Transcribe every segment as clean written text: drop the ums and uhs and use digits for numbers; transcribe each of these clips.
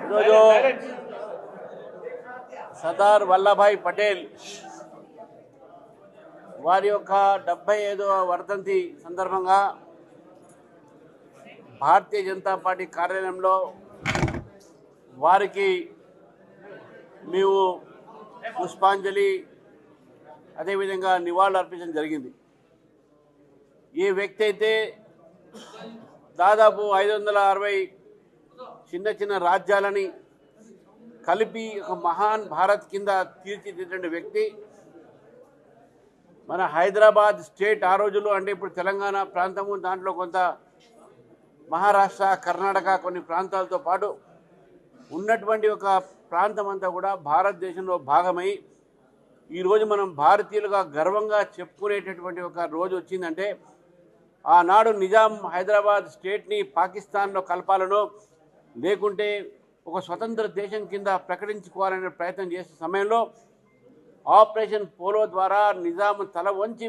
ఈరోజు సర్దార్ వల్లభాయ్ పటేల్ వారి యొక్క 75వ వర్ధంతి సందర్భంగా భారతీయ జనతా పార్టీ కార్యాలయంలో వారికి మేము పుష్పాంజలి అదేవిధంగా నివాళులు అర్పించడం జరిగింది. ఏ వ్యక్తి అయితే దాదాపు 560 చిన్న చిన్న రాజ్యాలని కలిపి ఒక మహాన్ భారత్ కింద తీర్చిదిద్దిన వ్యక్తి, మన హైదరాబాద్ స్టేట్ ఆ రోజుల్లో అంటే ఇప్పుడు తెలంగాణ ప్రాంతము, దాంట్లో కొంత మహారాష్ట్ర, కర్ణాటక కొన్ని ప్రాంతాలతో పాటు ఉన్నటువంటి ఒక ప్రాంతం అంతా కూడా భారతదేశంలో భాగమై ఈరోజు మనం భారతీయులుగా గర్వంగా చెప్పుకునేటటువంటి ఒక రోజు వచ్చిందంటే ఆనాడు నిజాం హైదరాబాద్ స్టేట్ని పాకిస్తాన్లో కలపాలనో లేకుంటే ఒక స్వతంత్ర దేశం కింద ప్రకటించుకోవాలనే ప్రయత్నం చేసే సమయంలో ఆపరేషన్ పోలో ద్వారా నిజాం తల వంచి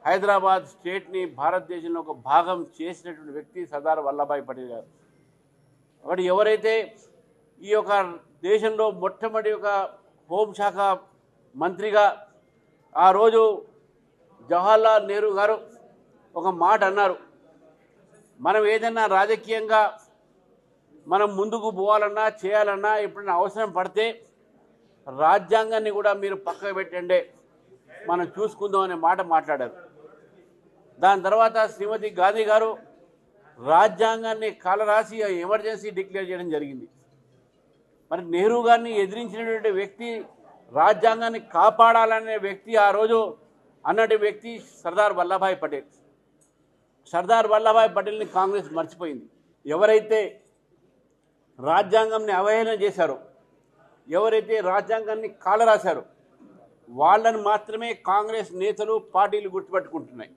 హైదరాబాద్ స్టేట్ని భారతదేశంలో ఒక భాగం చేసినటువంటి వ్యక్తి సర్దార్ వల్లభాయ్ పటేల్ గారు. కాబట్టి ఎవరైతే ఈ యొక్క దేశంలో మొట్టమొదటి ఒక హోంశాఖ మంత్రిగా ఆ రోజు జవహర్లాల్ నెహ్రూ గారు ఒక మాట అన్నారు, మనం ఏదైనా రాజకీయంగా మనం ముందుకు పోవాలన్నా చేయాలన్నా ఎప్పుడైనా అవసరం పడితే రాజ్యాంగాన్ని కూడా మీరు పక్కకు పెట్టండి, మనం చూసుకుందాం అనే మాట మాట్లాడారు. దాని తర్వాత శ్రీమతి గాంధీ గారు రాజ్యాంగాన్ని కాలరాసి ఎమర్జెన్సీ డిక్లేర్ చేయడం జరిగింది. మరి నెహ్రూ గారిని ఎదిరించినటువంటి వ్యక్తి, రాజ్యాంగాన్ని కాపాడాలనే వ్యక్తి ఆ రోజు అన్నటి వ్యక్తి సర్దార్ వల్లభాయ్ పటేల్. సర్దార్ వల్లభాయ్ పటేల్ని కాంగ్రెస్ మర్చిపోయింది. ఎవరైతే రాజ్యాంగాన్ని అవహేళన చేశారో, ఎవరైతే రాజ్యాంగాన్ని కాలరాశారో వాళ్ళని మాత్రమే కాంగ్రెస్ నేతలు, పార్టీలు గుర్తుపెట్టుకుంటున్నాయి.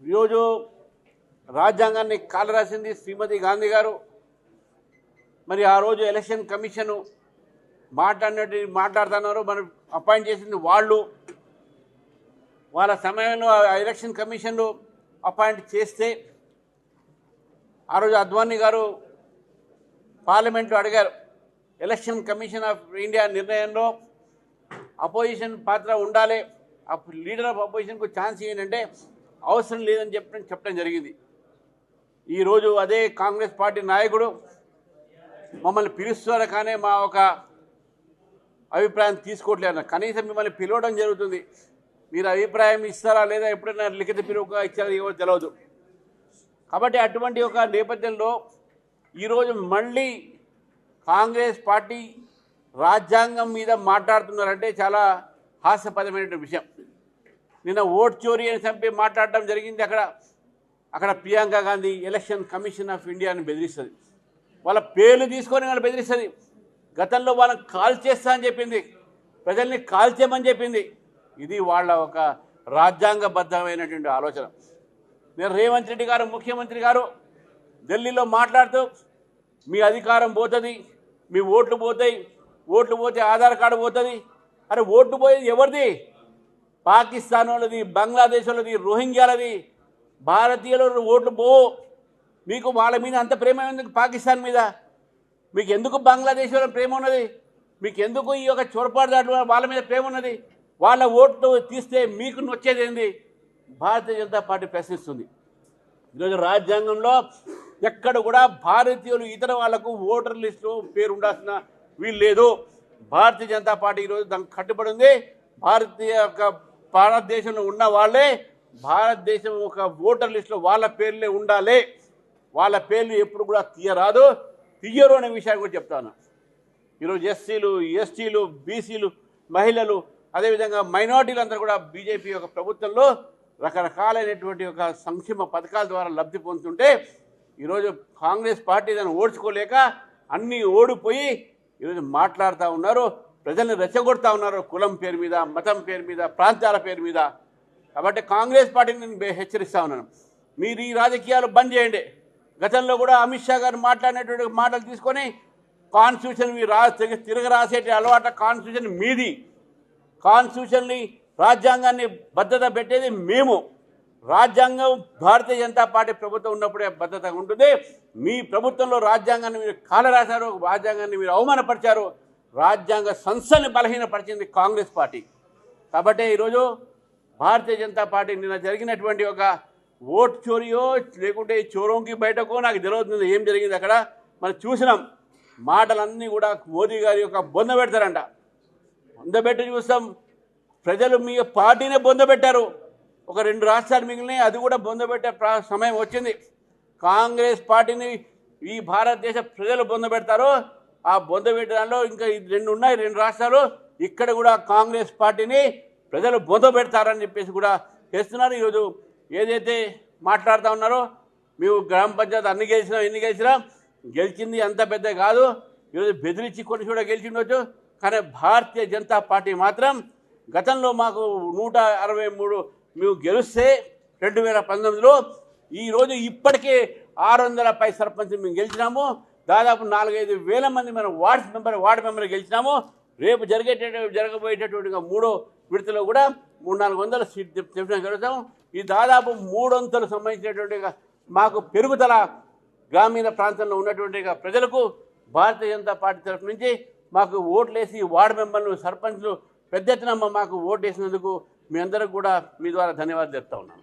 ఈరోజు రాజ్యాంగాన్ని కాలరాసింది శ్రీమతి గాంధీ గారు. మరి ఆ రోజు ఎలక్షన్ కమిషను మాట్లాడుతున్నారు, మనం అపాయింట్ చేసింది వాళ్ళు. వాళ్ళ సమయంలో ఎలక్షన్ కమిషన్లు అపాయింట్ చేస్తే ఆ రోజు అద్వానీ గారు పార్లమెంట్లో అడిగారు, ఎలక్షన్ కమిషన్ ఆఫ్ ఇండియా నిర్ణయంలో అపోజిషన్ పాత్ర ఉండాలి, లీడర్ ఆఫ్ అపోజిషన్కు ఛాన్స్ ఏంటంటే అవసరం లేదని చెప్పడం జరిగింది. ఈరోజు అదే కాంగ్రెస్ పార్టీ నాయకుడు మమ్మల్ని పిలుస్తున్నారు కానీ మా ఒక అభిప్రాయం తీసుకోవట్లేదు. కనీసం మిమ్మల్ని పిలవడం జరుగుతుంది, మీరు అభిప్రాయం ఇస్తారా లేదా, ఎప్పుడైనా లిఖిత పిలువుగా ఇచ్చారో ఏవో తెలియదు. కాబట్టి అటువంటి ఒక నేపథ్యంలో ఈరోజు మళ్ళీ కాంగ్రెస్ పార్టీ రాజ్యాంగం మీద మాట్లాడుతున్నారంటే చాలా హాస్యపదమైన విషయం. నిన్న ఓట్ చోరీ అని చంపి మాట్లాడటం జరిగింది. అక్కడ Priyanka Gandhi election commission of ఇండియాని బెదిరిస్తుంది, వాళ్ళ పేర్లు తీసుకొని వాళ్ళు బెదిరిస్తుంది. గతంలో వాళ్ళని కాల్ చేస్తా అని చెప్పింది, ప్రజల్ని కాల్ చేయమని చెప్పింది. ఇది వాళ్ళ ఒక రాజ్యాంగబద్ధమైనటువంటి ఆలోచన. నేను రేవంత్ రెడ్డి గారు ముఖ్యమంత్రి గారు ఢిల్లీలో మాట్లాడుతూ మీ అధికారం పోతుంది, మీ ఓట్లు పోతాయి, ఓట్లు పోతే ఆధార్ కార్డు పోతుంది. అరే ఓట్లు పోయేది ఎవరిది? పాకిస్తాన్ వాళ్ళది, బంగ్లాదేశ్ వాళ్ళది, రోహింగ్యాలది. భారతీయులు ఓట్లు పోవు. మీకు వాళ్ళ మీద అంత ప్రేమ ఎందుకు? పాకిస్తాన్ మీద మీకు ఎందుకు? బంగ్లాదేశ్ వాళ్ళ ప్రేమ ఉన్నది మీకు ఎందుకు? ఈ యొక్క చొరపాటు వాళ్ళ మీద ప్రేమ ఉన్నది. వాళ్ళ ఓట్లు తీస్తే మీకు నొచ్చేది ఏంది? భారతీయ జనతా పార్టీ ప్రశ్నిస్తుంది. ఈరోజు రాజ్యాంగంలో ఎక్కడ కూడా భారతీయులు ఇతర వాళ్లకు ఓటర్ లిస్టులో పేరు ఉండాల్సిన వీలు లేదు. భారతీయ జనతా పార్టీ ఈరోజు దానికి కట్టుబడి ఉంది. భారతదేశంలో ఉన్న వాళ్ళే భారతదేశం ఒక ఓటర్ లిస్టులో వాళ్ళ పేర్లే ఉండాలి. వాళ్ళ పేర్లు ఎప్పుడు కూడా తీయరు అనే విషయాన్ని కూడా చెప్తాను. ఈరోజు ఎస్సీలు, ఎస్టీలు, బీసీలు, మహిళలు, అదేవిధంగా మైనారిటీలు అందరూ కూడా బీజేపీ యొక్క ప్రభుత్వంలో రకరకాలైనటువంటి ఒక సంక్షేమ పథకాల ద్వారా లబ్ధి పొందుతుంటే ఈరోజు కాంగ్రెస్ పార్టీ దాన్ని ఓడ్చుకోలేక అన్నీ ఓడిపోయి ఈరోజు మాట్లాడుతూ ఉన్నారు, ప్రజల్ని రెచ్చగొడతా ఉన్నారు కులం పేరు మీద, మతం పేరు మీద, ప్రాంతాల పేరు మీద. కాబట్టి కాంగ్రెస్ పార్టీని నేను హెచ్చరిస్తూ ఉన్నాను, మీరు ఈ రాజకీయాలు బంద్ చేయండి. గతంలో కూడా అమిత్ షా గారు మాట్లాడినటువంటి మాటలు తీసుకొని కాన్స్టిట్యూషన్ తిరగరాసేటి అలవాట కాన్స్టిట్యూషన్ మీది, కాన్స్టిట్యూషన్ని రాజ్యాంగాన్ని భద్రత పెట్టేది మేము. రాజ్యాంగం భారతీయ జనతా పార్టీ ప్రభుత్వం ఉన్నప్పుడే భద్రతగా ఉంటుంది. మీ ప్రభుత్వంలో రాజ్యాంగాన్ని మీరు కాలరాశారు, రాజ్యాంగాన్ని మీరు అవమానపరిచారు, రాజ్యాంగ సంస్థని బలహీనపరిచింది కాంగ్రెస్ పార్టీ. కాబట్టి ఈరోజు భారతీయ జనతా పార్టీ నిన్న జరిగినటువంటి ఒక ఓట్ చోరియో లేకుంటే చోరోంకి బయటకో నాకు తెలియదు ఏం జరిగింది అక్కడ. మనం చూసినాం మాటలన్నీ కూడా మోదీ గారి యొక్క బొంద పెడతారంట. బొందబెట్టి చూస్తాం, ప్రజలు మీ పార్టీనే బొందబెట్టారు. ఒక 2 రాష్ట్రాలు మిగిలినాయి, అది కూడా బొందబెట్టే సమయం వచ్చింది. కాంగ్రెస్ పార్టీని ఈ భారతదేశ ప్రజలు బొందబెడతారు. ఆ బొందబెట్టడంలో ఇంకా 2 ఉన్నాయి, 2 రాష్ట్రాలు. ఇక్కడ కూడా కాంగ్రెస్ పార్టీని ప్రజలు బొందబెడతారని చెప్పేసి కూడా చేస్తున్నారు. ఈరోజు ఏదైతే మాట్లాడుతూ ఉన్నారో, మేము గ్రామ పంచాయతీ అన్ని గెలిచినాం, ఎన్ని గెలిచినా గెలిచింది అంత పెద్ద కాదు. ఈరోజు బెదిరించి కొన్ని కూడా గెలిచిండొచ్చు, కానీ భారతీయ జనతా పార్టీ మాత్రం గతంలో మాకు 163 మేము గెలిస్తే 2019లో, ఈరోజు ఇప్పటికే 600 పై సర్పంచ్ మేము గెలిచినాము. దాదాపు 4-5 వేల మంది మనం వార్డు మెంబర్ గెలిచినాము. రేపు జరగబోయేటటువంటి 3వ విడతలో కూడా 300-400 సీట్లు గెలుస్తాము. ఈ దాదాపు 300 సంబంధించినటువంటి మాకు పెరుగుదల గ్రామీణ ప్రాంతంలో ఉన్నటువంటి ప్రజలకు భారతీయ జనతా పార్టీ తరఫు నుంచి మాకు ఓట్లేసి వార్డు మెంబర్లు, సర్పంచ్లు పెద్ద ఎత్తున మాకు ఓటు వేసినందుకు మీ అందరికి కూడా మీ ద్వారా ధన్యవాదాలు చెప్తా ఉన్నాను.